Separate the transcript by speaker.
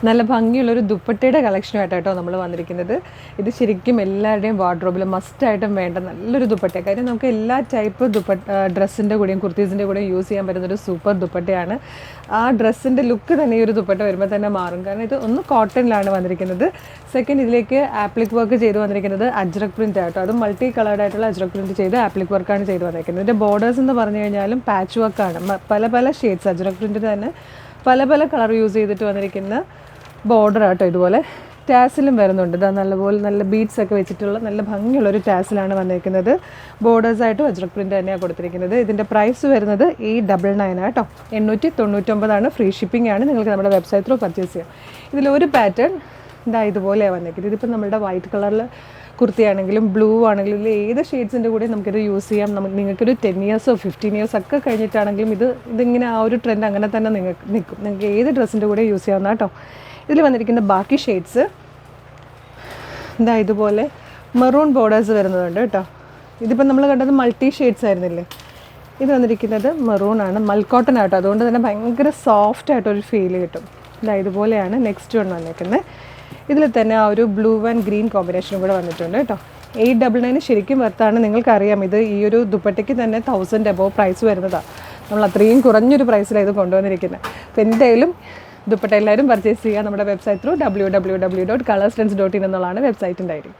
Speaker 1: നല്ല ഭംഗിയുള്ളൊരു ദുപ്പട്ടയുടെ കളക്ഷനുമായിട്ട് കേട്ടോ നമ്മൾ വന്നിരിക്കുന്നത്. ഇത് ശരിക്കും എല്ലാവരുടെയും വാർഡ്രോബിൽ മസ്റ്റായിട്ടും വേണ്ട നല്ലൊരു ദുപ്പട്ടയാണ്. കാര്യം നമുക്ക് എല്ലാ ടൈപ്പ് ഡ്രസ്സിൻ്റെ കൂടെയും കുർത്തീസിൻ്റെ കൂടെയും യൂസ് ചെയ്യാൻ പറ്റുന്നൊരു സൂപ്പർ ദുപ്പട്ടയാണ്. ആ ഡ്രസ്സിൻ്റെ ലുക്ക് തന്നെ ഈ ഒരു ദുപ്പട്ട വരുമ്പോൾ തന്നെ മാറും. കാരണം ഇത് ഒന്ന് കോട്ടണിലാണ് വന്നിരിക്കുന്നത്. സെക്കൻഡ്, ഇതിലേക്ക് ആപ്ലിക് വർക്ക് ചെയ്ത് വന്നിരിക്കുന്നത് അജ്രക് പ്രിൻ്റ് ആട്ടോ. അത് മൾട്ടി കളേർഡ് ആയിട്ടുള്ള അജ്രക് പ്രിൻ്റ് ചെയ്ത് ആപ്ലിക് വർക്കാണ് ചെയ്ത് വന്നിരിക്കുന്നത്. ഇതിൻ്റെ ബോർഡേഴ്സ് എന്ന് പറഞ്ഞു കഴിഞ്ഞാലും പാച്ച് വർക്കാണ്. പല പല ഷെയ്ഡ്സ് അജ്രക് പ്രിൻ്റ് തന്നെ പല പല കളർ യൂസ് ചെയ്തിട്ട് വന്നിരിക്കുന്ന ബോർഡർ ആട്ടോ. ഇതുപോലെ ടാസിലും വരുന്നുണ്ട്. ഇതാ നല്ലപോലെ നല്ല ബീഡ്സ് ഒക്കെ വെച്ചിട്ടുള്ള നല്ല ഭംഗിയുള്ളൊരു ടാസിലാണ് വന്നിരിക്കുന്നത്. ബോർഡേഴ്സായിട്ടും അജ്രക് പ്രിൻ്റ് തന്നെയാണ് കൊടുത്തിരിക്കുന്നത്. ഇതിൻ്റെ പ്രൈസ് വരുന്നത് 899 കേട്ടോ. 899 ഫ്രീ ഷിപ്പിംഗ് ആണ്. നിങ്ങൾക്ക് നമ്മുടെ വെബ്സൈറ്റ് ത്രൂ പർച്ചേസ് ചെയ്യാം. ഇതിലൊരു പാറ്റേൺ ഇതാ ഇതുപോലെയാണ് വന്നിരിക്കുന്നത്. ഇതിപ്പോൾ നമ്മുടെ വൈറ്റ് കളറിൽ കുർത്തിയാണെങ്കിലും ബ്ലൂ ആണെങ്കിലും ഏത് ഷെയ്ഡ്സിൻ്റെ കൂടെ നമുക്കിത് യൂസ് ചെയ്യാം. നിങ്ങൾക്കൊരു 10 ഇയേഴ്സോ 15 ഇയേഴ്സ് ഒക്കെ കഴിഞ്ഞിട്ടാണെങ്കിലും ഇതിങ്ങനെ ആ ഒരു ട്രെൻഡ് അങ്ങനെ തന്നെ നിങ്ങൾക്ക് നിൽക്കും. നിങ്ങൾക്ക് ഏത് ഡ്രസ്സിൻ്റെ കൂടെ യൂസ് ചെയ്യാവുന്ന കേട്ടോ. ഇതിൽ വന്നിരിക്കുന്ന ബാക്കി ഷെയ്ഡ്സ് ഇതാ ഇതുപോലെ മെറൂൺ ബോർഡേഴ്സ് വരുന്നതുണ്ട് കേട്ടോ. ഇതിപ്പോൾ നമ്മൾ കണ്ടത് മൾട്ടി ഷെയ്ഡ്സ് ആയിരുന്നില്ലേ. ഇത് വന്നിരിക്കുന്നത് മെറൂൺ ആണ്, മൽക്കോട്ടൺ ആട്ടോ. അതുകൊണ്ട് തന്നെ ഭയങ്കര സോഫ്റ്റ് ആയിട്ടൊരു ഫീൽ കിട്ടും. ഇതാ ഇതുപോലെയാണ് നെക്സ്റ്റ് വൺ വന്നിരിക്കുന്നത്. ഇതിൽ തന്നെ ആ ഒരു ബ്ലൂ ആൻഡ് ഗ്രീൻ കോമ്പിനേഷനും കൂടെ വന്നിട്ടുണ്ട് കേട്ടോ. 899 ശരിക്കും വർത്താണ്. നിങ്ങൾക്കറിയാം ഇത് ഈ ഒരു ദുപ്പട്ടയ്ക്ക് തന്നെ 1000 above പ്രൈസ് വരുന്നതാണ്. നമ്മൾ അത്രയും കുറഞ്ഞൊരു പ്രൈസിലാണ് ഇത് കൊണ്ടുവന്നിരിക്കുന്നത്. അപ്പോൾ എന്തായാലും ദുപ്പട്ട എല്ലാവരും പർച്ചേസ് ചെയ്യുക നമ്മുടെ വെബ്സൈറ്റ് ത്രൂ www.colorstrends.in എന്നുള്ളതാണ് വെബ്സൈറ്റിൻ്റെ ഐഡി.